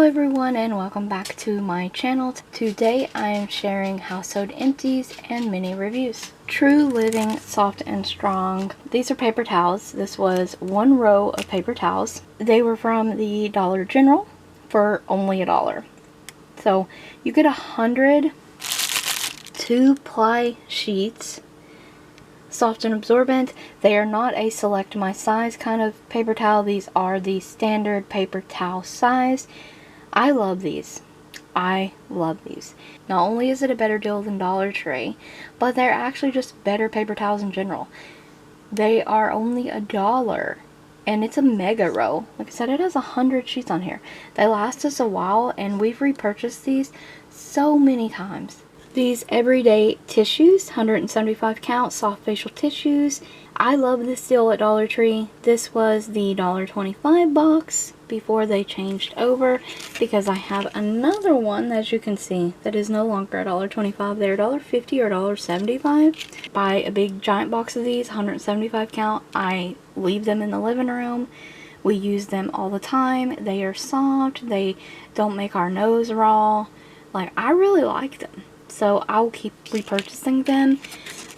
everyone, and welcome back to my channel. Today I am sharing household empties and mini reviews. True Living Soft and Strong. These are paper towels. This was one row of paper towels. They were from the Dollar General for only $1. So you get 100 2-ply sheets, soft and absorbent. They are not a select my size kind of paper towel. These are the standard paper towel size. I love these. I love these. Not only is it a better deal than DollarTree, but they're actually just better paper towels in general. They are only $1, and it's a mega roll. Like I said, it has 100 sheets on here. They last us a while, and we've repurchased these so many times. These everyday tissues, 175 count soft facial tissues. I love this deal at DollarTree. This was the $1.25 box before they changed over, because I have another one, as you can see, that is no longer $1.25. They're $1.50 or $1.75. Buy a big giant box of these, 175 count. I leave them in the living room. We use them all the time. They are soft. They don't make our nose raw. Like, I really like them. So I'll keep repurchasing them.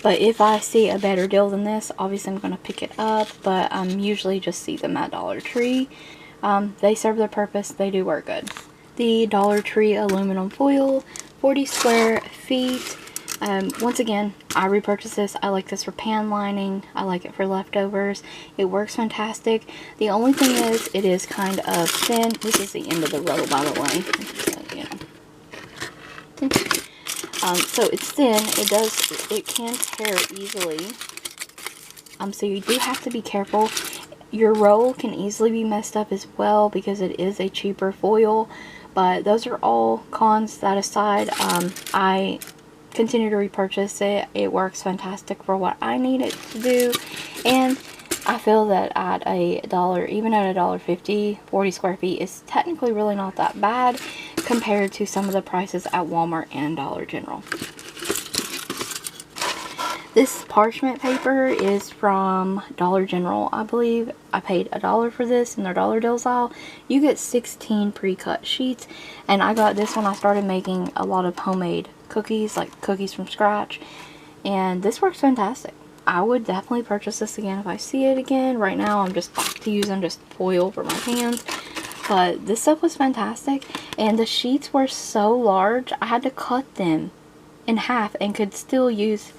But if I see a better deal than this, obviously I'm going to pick it up. But I usually just see them at DollarTree. They serve their purpose. They do work good. The DollarTree aluminum foil, 40 square feet. Once again, I repurchased this. I like this for pan lining. I like it for leftovers. It works fantastic. The only thing is, it is kind of thin. This is the end of the row, by the way. So, you know. So it's thin. It can tear easily. So you do have to be careful. Your roll can easily be messed up as well because it is a cheaper foil. But those are all cons. That aside, I continue to repurchase it. It works fantastic for what I need it to do. And I feel that at $1, even at $1.50, 40 square feet is technically really not that bad compared to some of the prices at Walmart and Dollar General. This parchment paper is from Dollar General, I believe. I paid $1 for this in their dollar deals aisle. You get 16 pre-cut sheets, and I got this when I started making a lot of homemade cookies, like cookies from scratch, and this works fantastic. I would definitely purchase this again if I see it again. Right now I'm just back to using just foil for my hands. But this stuff was fantastic. And the sheets were so large, I had to cut them in half and could still use...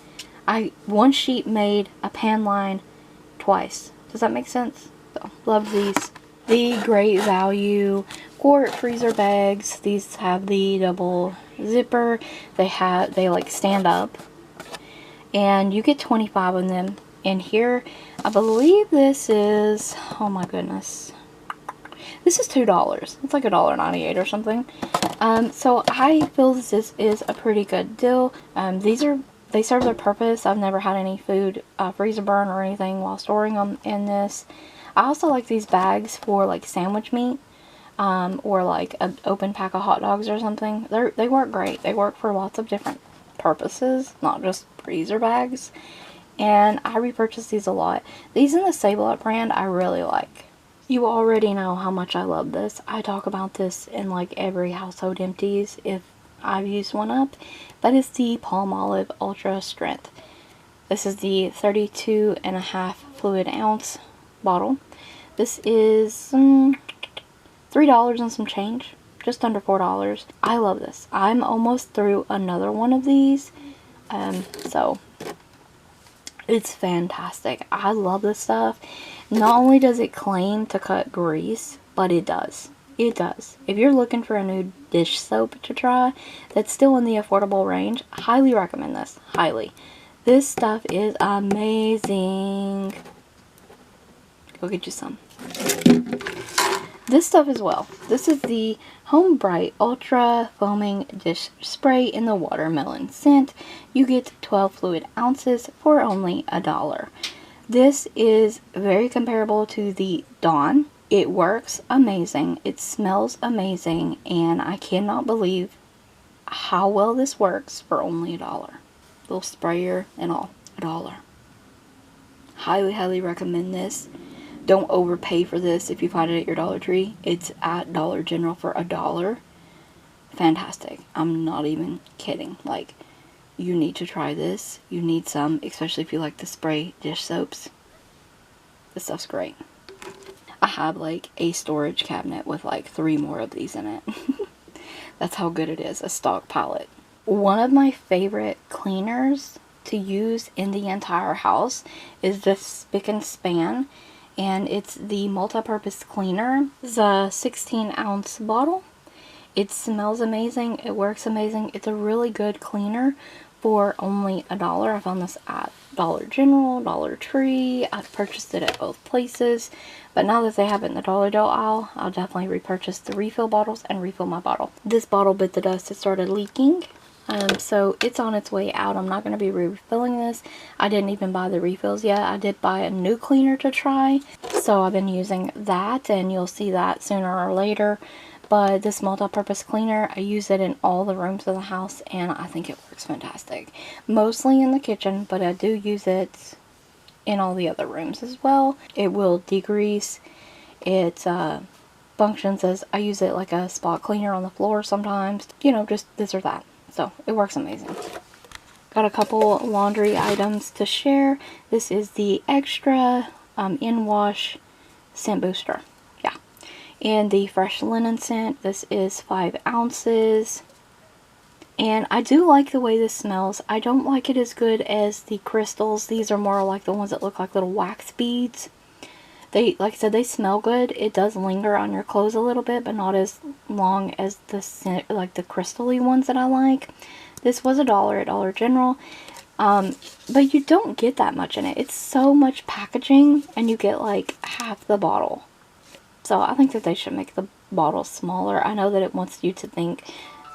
one sheet made a pan line twice. Does that make sense? So, love these. The Great Value quart freezer bags. These have the double zipper. They like stand up. And you get 25 of them. And here, I believe this is, oh my goodness, this is $2. It's like $1.98 or something. So I feel this is a pretty good deal. They serve their purpose. I've never had any food freezer burn or anything while storing them in this. I also like these bags for like sandwich meat, or like an open pack of hot dogs or something. They work great. They work for lots of different purposes, not just freezer bags. And I repurchase these a lot. These in the Sable Up brand I really like. You already know how much I love this. I talk about this in like every household empties if I've used one up. But it's the Palmolive Ultra Strength. This is the 32.5 fluid ounce bottle. This is $3 and some change. Just under $4. I love this. I'm almost through another one of these. So it's fantastic. I love this stuff. Not only does it claim to cut grease, but it does. It does. If you're looking for a new dish soap to try that's still in the affordable range, highly recommend this. Highly. This stuff is amazing. Go get you some. This stuff as well. This is the Home Bright Ultra Foaming Dish Spray in the Watermelon Scent. You get 12 fluid ounces for only $1. This is very comparable to the Dawn. It works amazing. It smells amazing. And I cannot believe how well this works for only $1. Little sprayer and all. $1. Highly, highly recommend this. Don't overpay for this if you find it at your Dollar Tree. It's at Dollar General for $1. Fantastic. I'm not even kidding. Like, you need to try this. You need some, especially if you like the spray dish soaps. This stuff's great. I have like a storage cabinet with like 3 more of these in it. That's how good it is. A stock palette. One of my favorite cleaners to use in the entire house is this Spick and Span, and it's the multi-purpose cleaner. It's a 16-ounce bottle. It smells amazing. It works amazing. It's a really good cleaner for only $1. I found this at Dollar General, Dollar Tree. I've purchased it at both places, but now that they have it in the Dollar General aisle, I'll definitely repurchase the refill bottles and refill my bottle. This bottle bit the dust. It started leaking. So it's on its way out. I'm not going to be refilling this. I didn't even buy the refills yet. I did buy a new cleaner to try, so I've been using that, and you'll see that sooner or later. But this multi-purpose cleaner, I use it in all the rooms of the house, and I think it works fantastic. Mostly in the kitchen, but I do use it in all the other rooms as well. It will degrease. It functions as, I use it like a spot cleaner on the floor sometimes. You know, just this or that. So, it works amazing. Got a couple laundry items to share. This is the extra in-wash scent booster. Yeah. And the fresh linen scent. This is 5 ounces. And I do like the way this smells. I don't like it as good as the crystals. These are more like the ones that look like little wax beads. They, like I said, they smell good. It does linger on your clothes a little bit, but not as long as the, like the crystal-y ones that I like. This was $1 at Dollar General. But you don't get that much in it. It's so much packaging, and you get like half the bottle. So I think that they should make the bottle smaller. I know that it wants you to think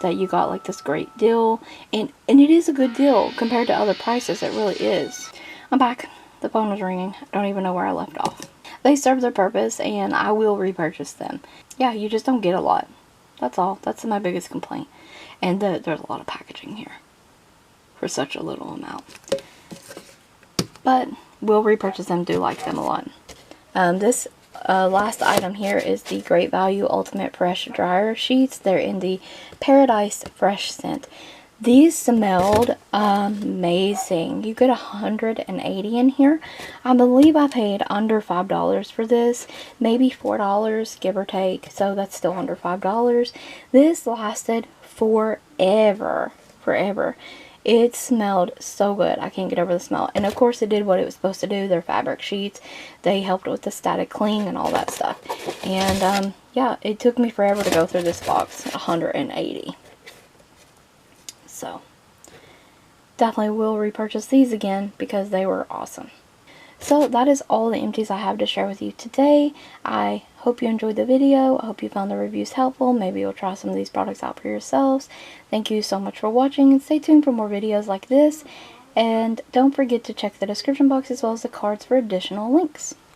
that you got like this great deal, and it is a good deal compared to other prices. It really is. I'm back. The phone was ringing. I don't even know where I left off. They serve their purpose, and I will repurchase them. Yeah, you just don't get a lot. That's all. That's my biggest complaint. And there's a lot of packaging here for such a little amount. But we'll repurchase them. Do like them a lot. This last item here is the Great Value Ultimate Fresh Dryer Sheets. They're in the Paradise Fresh scent. These smelled amazing. You get 180 in here. I believe I paid under $5 for this. Maybe $4, give or take. So that's still under $5. This lasted forever. Forever. It smelled so good. I can't get over the smell. And of course it did what it was supposed to do. They're fabric sheets. They helped with the static cling and all that stuff. And yeah, it took me forever to go through this box. 180. So, definitely will repurchase these again because they were awesome. So, that is all the empties I have to share with you today. I hope you enjoyed the video. I hope you found the reviews helpful. Maybe you'll try some of these products out for yourselves. Thank you so much for watching, and stay tuned for more videos like this. And don't forget to check the description box as well as the cards for additional links.